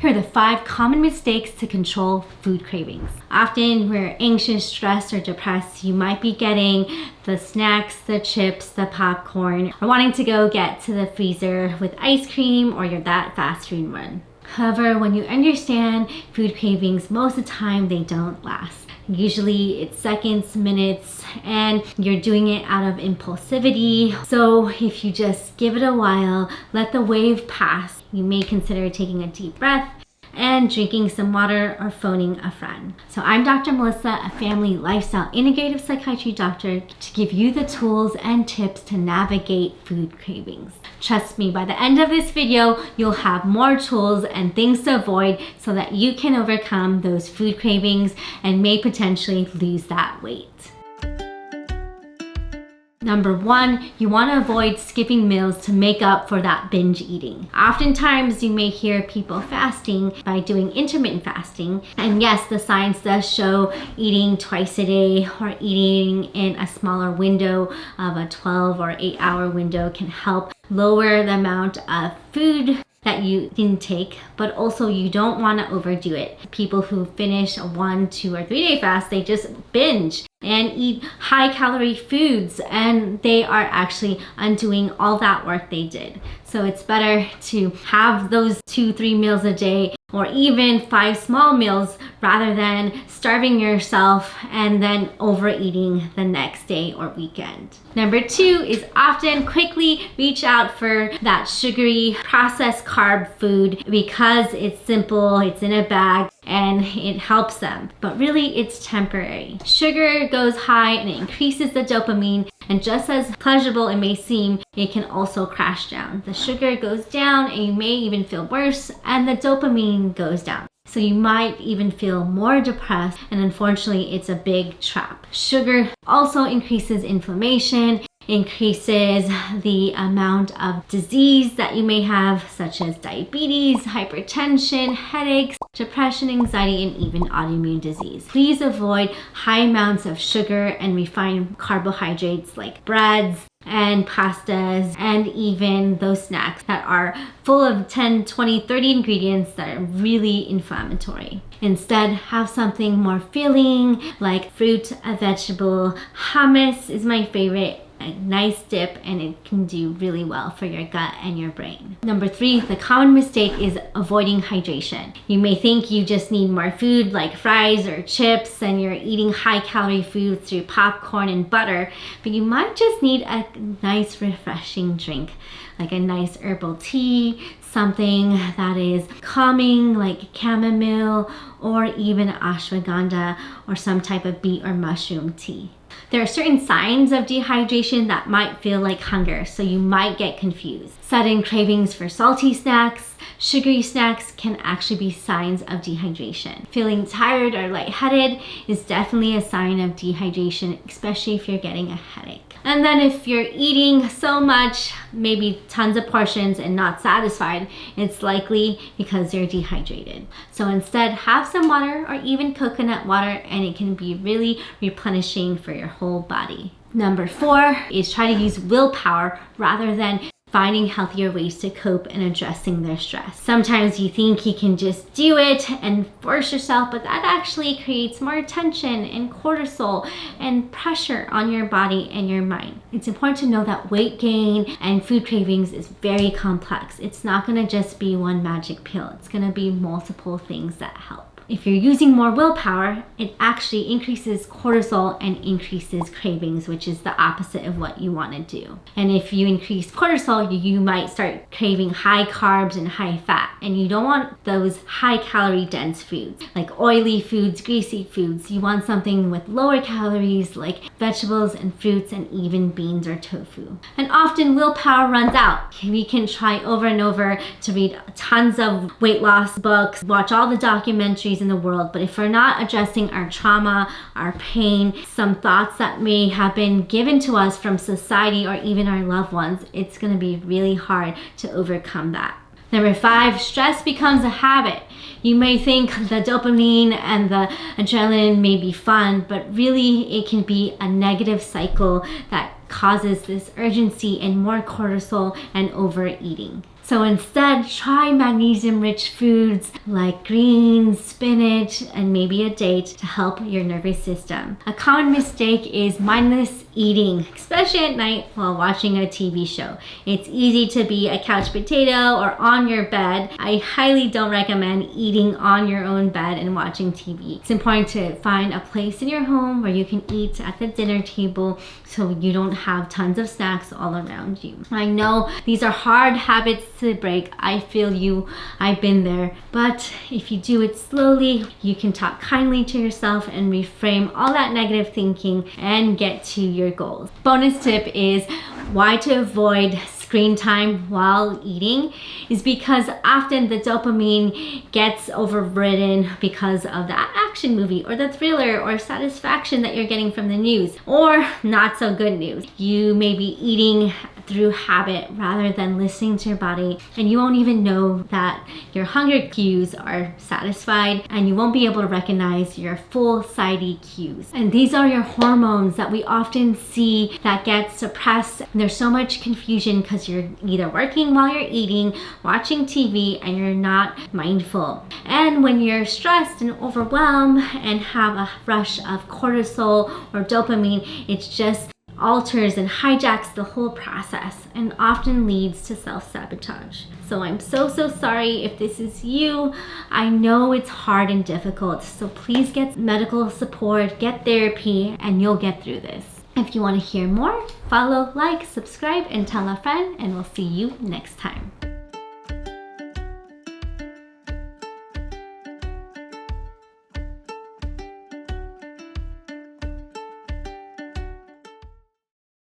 Here are the 5 common mistakes to control food cravings. Often we're anxious, stressed, or depressed. You might be getting the snacks, the chips, the popcorn, or wanting to go get to the freezer with ice cream or that fast food run. However, when you understand food cravings, most of the time they don't last. Usually it's seconds, minutes, and you're doing it out of impulsivity. So if you just give it a while, let the wave pass, you may consider taking a deep breath and drinking some water or phoning a friend. So I'm Dr. Melissa, a family lifestyle integrative psychiatry doctor, to give you the tools and tips to navigate food cravings. Trust me, by the end of this video, you'll have more tools and things to avoid so that you can overcome those food cravings and may potentially lose that weight. Number 1, you want to avoid skipping meals to make up for that binge eating. Oftentimes you may hear people fasting by doing intermittent fasting. And yes, the science does show eating twice a day or eating in a smaller window of a 12 or 8-hour window can help lower the amount of food that you intake, but also you don't want to overdo it. People who finish a 1, 2, or 3 day fast, they just binge and eat high calorie foods, and they are actually undoing all that work they did. So it's better to have those 2-3 meals a day or even 5 small meals rather than starving yourself and then overeating the next day or weekend. Number 2 is often quickly reach out for that sugary processed carb food because it's simple, it's in a bag, and it helps them. But really it's temporary. Sugar goes high and it increases the dopamine, and just as pleasurable it may seem, it can also crash down. The sugar goes down and you may even feel worse, and the dopamine goes down. So you might even feel more depressed, and unfortunately it's a big trap. Sugar also increases inflammation, increases the amount of disease that you may have, such as diabetes, hypertension, headaches, depression, anxiety, and even autoimmune disease. Please avoid high amounts of sugar and refined carbohydrates like breads and pastas, and even those snacks that are full of 10, 20, 30 ingredients that are really inflammatory. Instead, have something more filling like fruit, a vegetable. Hummus is my favorite. A nice dip, and it can do really well for your gut and your brain. Number 3, the common mistake is avoiding hydration. You may think you just need more food like fries or chips, and you're eating high calorie food through popcorn and butter, but you might just need a nice refreshing drink, like a nice herbal tea, something that is calming like chamomile or even ashwagandha or some type of beet or mushroom tea. There are certain signs of dehydration that might feel like hunger, so you might get confused. Sudden cravings for salty snacks, sugary snacks can actually be signs of dehydration. Feeling tired or lightheaded is definitely a sign of dehydration, especially if you're getting a headache. And then if you're eating so much, maybe tons of portions and not satisfied, it's likely because you're dehydrated. So instead, have some water or even coconut water, and it can be really replenishing for your whole body. Number 4 is try to use willpower rather than finding healthier ways to cope and addressing their stress. Sometimes you think you can just do it and force yourself, but that actually creates more tension and cortisol and pressure on your body and your mind. It's important to know that weight gain and food cravings is very complex. It's not gonna just be one magic pill. It's gonna be multiple things that help. If you're using more willpower, it actually increases cortisol and increases cravings, which is the opposite of what you want to do. And if you increase cortisol, you might start craving high carbs and high fat. And you don't want those high calorie dense foods like oily foods, greasy foods. You want something with lower calories like vegetables and fruits and even beans or tofu. And often willpower runs out. We can try over and over to read tons of weight loss books, watch all the documentaries in the world, but if we're not addressing our trauma, our pain, some thoughts that may have been given to us from society or even our loved ones, it's going to be really hard to overcome that. Number 5, stress becomes a habit. You may think the dopamine and the adrenaline may be fun, but really it can be a negative cycle that causes this urgency and more cortisol and overeating. So instead, try magnesium-rich foods like greens, spinach, and maybe a date to help your nervous system. A common mistake is mindless eating, especially at night while watching a TV show. It's easy to be a couch potato or on your bed. I highly don't recommend eating on your own bed and watching TV. It's important to find a place in your home where you can eat at the dinner table so you don't have tons of snacks all around you. I know these are hard habits to break. I feel you. I've been there. But if you do it slowly, you can talk kindly to yourself and reframe all that negative thinking and get to your goals. Bonus tip is why to avoid screen time while eating is because often the dopamine gets overridden because of the action movie or the thriller or satisfaction that you're getting from the news, or not so good news. You may be eating through habit rather than listening to your body, and you won't even know that your hunger cues are satisfied, and you won't be able to recognize your full satiety cues. And these are your hormones that we often see that get suppressed. There's so much confusion because you're either working while you're eating, watching TV, and you're not mindful. And when you're stressed and overwhelmed and have a rush of cortisol or dopamine, it's just alters and hijacks the whole process and often leads to self-sabotage. So I'm so sorry if this is you. I know it's hard and difficult, so please get medical support, get therapy, and you'll get through this. If you want to hear more, follow, like, subscribe, and tell a friend, and we'll see you next time.